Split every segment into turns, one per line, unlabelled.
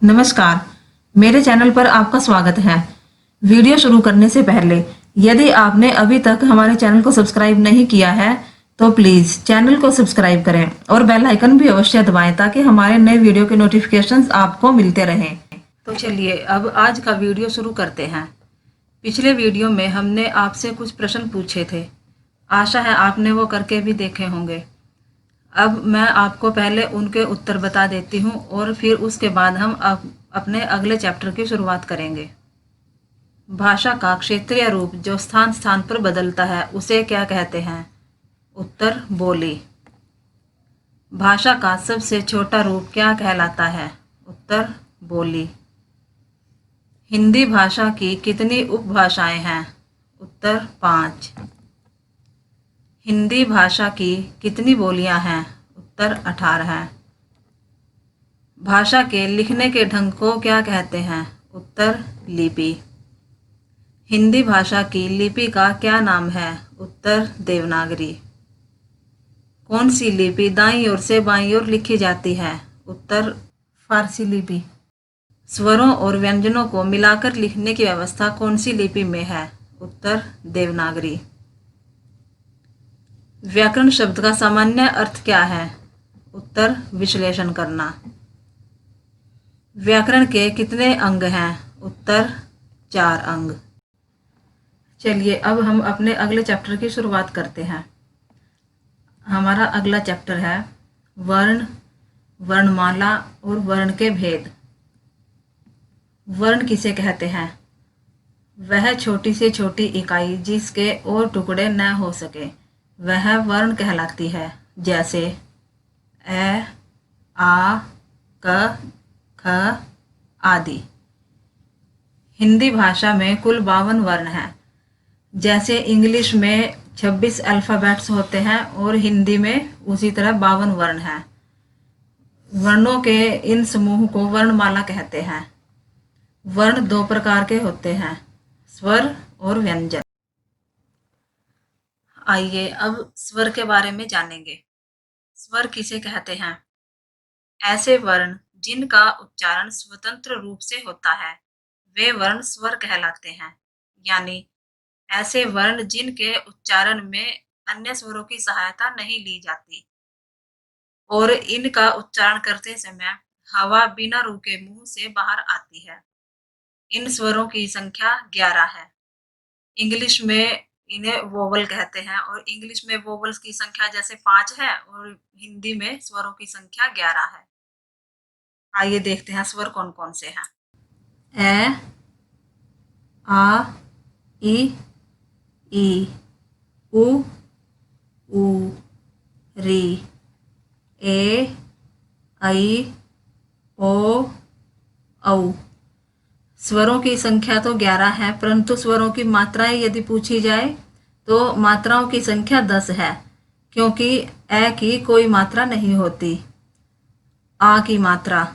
नमस्कार, मेरे चैनल पर आपका स्वागत है। वीडियो शुरू करने से पहले यदि आपने अभी तक हमारे चैनल को सब्सक्राइब नहीं किया है तो प्लीज़ चैनल को सब्सक्राइब करें और बेल आइकन भी अवश्य दबाएं ताकि हमारे नए वीडियो के नोटिफिकेशंस आपको मिलते रहें। तो चलिए अब आज का वीडियो शुरू करते हैं। पिछले वीडियो में हमने आपसे कुछ प्रश्न पूछे थे। आशा है आपने वो करके भी देखे होंगे। अब मैं आपको पहले उनके उत्तर बता देती हूँ और फिर उसके बाद हम अपने अगले चैप्टर की शुरुआत करेंगे। भाषा का क्षेत्रीय रूप जो स्थान स्थान पर बदलता है उसे क्या कहते हैं? उत्तर बोली। भाषा का सबसे छोटा रूप क्या कहलाता है? उत्तर बोली। हिंदी भाषा की कितनी उपभाषाएं हैं? उत्तर 5। हिंदी भाषा की कितनी बोलियां हैं? उत्तर 18। भाषा के लिखने के ढंग को क्या कहते हैं? उत्तर लिपि। हिंदी भाषा की लिपि का क्या नाम है? उत्तर देवनागरी। कौन सी लिपि दाईं ओर से बाईं ओर लिखी जाती है? उत्तर फारसी लिपि। स्वरों और व्यंजनों को मिलाकर लिखने की व्यवस्था कौन सी लिपि में है? उत्तर देवनागरी। व्याकरण शब्द का सामान्य अर्थ क्या है? उत्तर विश्लेषण करना। व्याकरण के कितने अंग हैं? उत्तर 4 अंग। चलिए अब हम अपने अगले चैप्टर की शुरुआत करते हैं। हमारा अगला चैप्टर है वर्ण, वर्णमाला और वर्ण के भेद। वर्ण किसे कहते हैं? वह छोटी से छोटी इकाई जिसके और टुकड़े न हो सके वह वर्ण कहलाती है। जैसे ए, आ, क, ख आदि। हिंदी भाषा में कुल 52 वर्ण हैं। जैसे इंग्लिश में 26 अल्फ़ाबेट्स होते हैं और हिंदी में उसी तरह 52 वर्ण हैं। वर्णों के इन समूह को वर्णमाला कहते हैं। वर्ण 2 प्रकार के होते हैं, स्वर और व्यंजन। आइए अब स्वर के बारे में जानेंगे। स्वर किसे कहते हैं? ऐसे वर्ण जिनका उच्चारण स्वतंत्र रूप से होता है वे वर्ण स्वर कहलाते हैं। यानी ऐसे वर्ण जिनके उच्चारण में अन्य स्वरों की सहायता नहीं ली जाती और इनका उच्चारण करते समय हवा बिना रुके मुंह से बाहर आती है। इन स्वरों की संख्या 11 है। इंग्लिश में इन्हें वोवल कहते हैं और इंग्लिश में वोवल्स की संख्या जैसे 5 है और हिंदी में स्वरों की संख्या 11 है। आइए देखते हैं स्वर कौन कौन से हैं। ए, आ, ई, उ, री, ए, ऐ, ओ, औ। स्वरों की संख्या तो 11 है परंतु स्वरों की मात्राएं यदि पूछी जाए तो मात्राओं की संख्या 10 है क्योंकि ए की कोई मात्रा नहीं होती। आ की मात्रा,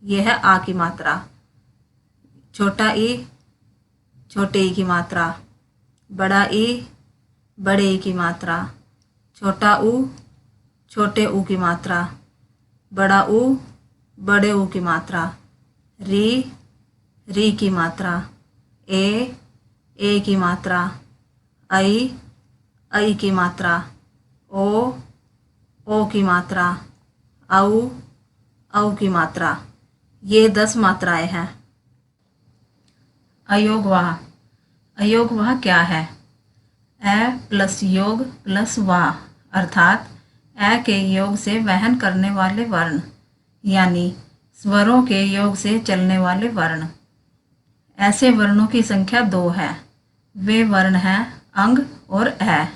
यह है आ की मात्रा। छोटा ई, छोटे ई की मात्रा। बड़ा ई, बड़े ई की मात्रा। छोटा ऊ, छोटे ऊ की मात्रा। बड़ा ऊ, बड़े ऊ की मात्रा। री, री की मात्रा। ए की मात्रा। ऐ की मात्रा। ओ की मात्रा। औ की मात्रा। ये 10 मात्राएं हैं। अयोगवाह। अयोगवाह क्या है? ए प्लस योग प्लस वाह अर्थात ए के योग से वहन करने वाले वर्ण यानी स्वरों के योग से चलने वाले वर्ण। ऐसे वर्णों की संख्या 2 है। वे वर्ण हैं अंग और ए।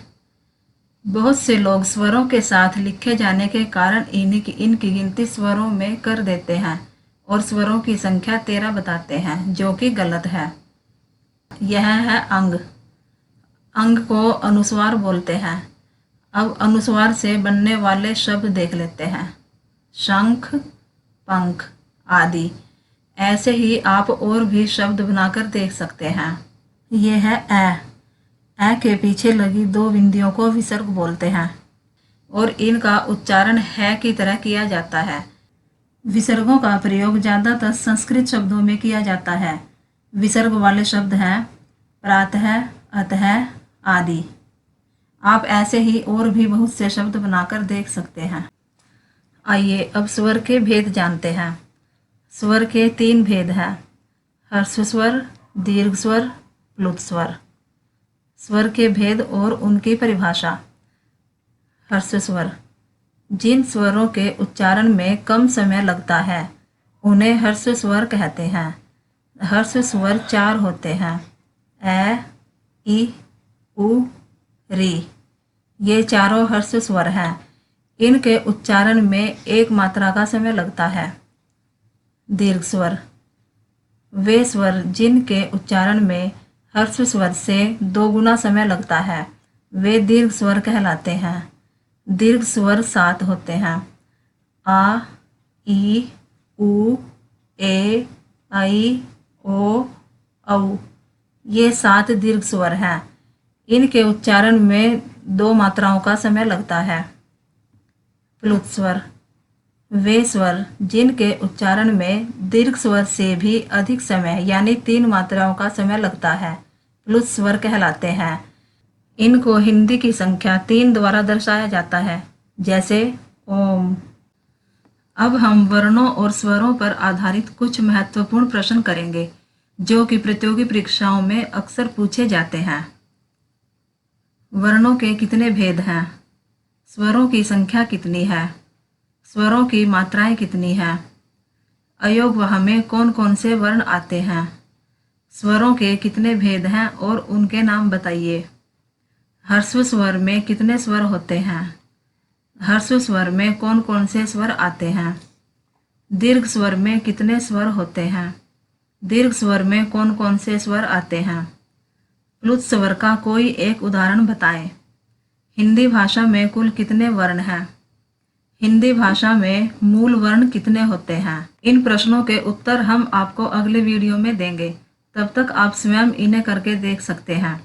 बहुत से लोग स्वरों के साथ लिखे जाने के कारण इनकी गिनती स्वरों में कर देते हैं और स्वरों की संख्या 13 बताते हैं जो कि गलत है। यह है अंग। अंग को अनुस्वार बोलते हैं। अब अनुस्वार से बनने वाले शब्द देख लेते हैं। शंख, पंख आदि। ऐसे ही आप और भी शब्द बनाकर देख सकते हैं। यह है ए के पीछे लगी 2 बिंदियों को विसर्ग बोलते हैं और इनका उच्चारण है की तरह किया जाता है। विसर्गों का प्रयोग ज़्यादातर संस्कृत शब्दों में किया जाता है। विसर्ग वाले शब्द हैं प्रातः, अतः आदि। आप ऐसे ही और भी बहुत से शब्द बनाकर देख सकते हैं। आइए अब स्वर के भेद जानते हैं। स्वर के 3 भेद हैं, ह्रस्व स्वर, दीर्घ स्वर, प्लुत स्वर। स्वर के भेद और उनकी परिभाषा। ह्रस्व स्वर, जिन स्वरों के उच्चारण में कम समय लगता है उन्हें ह्रस्व स्वर कहते हैं। ह्रस्व स्वर 4 होते हैं, ए, ई, उ, री। ये चारों ह्रस्व स्वर हैं। इनके उच्चारण में 1 मात्रा का समय लगता है। दीर्घ स्वर, वे स्वर जिनके उच्चारण में ह्रस्व स्वर से 2 गुना समय लगता है वे दीर्घ स्वर कहलाते हैं। दीर्घ स्वर 7 होते हैं, आ, ई, उ, ए, ऐ, ओ, औ। ये 7 दीर्घ स्वर हैं। इनके उच्चारण में 2 मात्राओं का समय लगता है। प्लुत स्वर, वे स्वर जिनके उच्चारण में दीर्घ स्वर से भी अधिक समय यानी 3 मात्राओं का समय लगता है प्लुत स्वर कहलाते हैं। इनको हिंदी की संख्या 3 द्वारा दर्शाया जाता है, जैसे ओम। अब हम वर्णों और स्वरों पर आधारित कुछ महत्वपूर्ण प्रश्न करेंगे जो कि प्रतियोगी परीक्षाओं में अक्सर पूछे जाते हैं। वर्णों के कितने भेद हैं? स्वरों की संख्या कितनी है? स्वरों की मात्राएं कितनी हैं? अयोगवाह में कौन कौन से वर्ण आते हैं? स्वरों के कितने भेद हैं और उनके नाम बताइए। ह्रस्व स्वर में कितने स्वर होते हैं? ह्रस्व स्वर में कौन कौन से स्वर आते हैं? दीर्घ स्वर में कितने स्वर होते हैं? दीर्घ स्वर में कौन कौन से स्वर आते हैं? प्लुत स्वर का कोई एक उदाहरण बताएं। हिंदी भाषा में कुल कितने वर्ण हैं? हिंदी भाषा में मूल वर्ण कितने होते हैं? इन प्रश्नों के उत्तर हम आपको अगले वीडियो में देंगे। तब तक आप स्वयं इन्हें करके देख सकते हैं।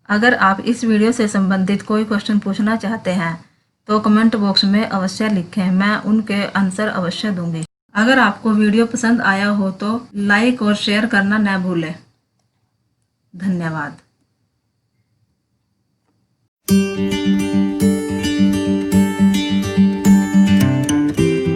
अगर आप इस वीडियो से संबंधित कोई क्वेश्चन पूछना चाहते हैं तो कमेंट बॉक्स में अवश्य लिखें, मैं उनके आंसर अवश्य दूंगी। अगर आपको वीडियो पसंद आया हो तो लाइक और शेयर करना न भूलें। धन्यवाद।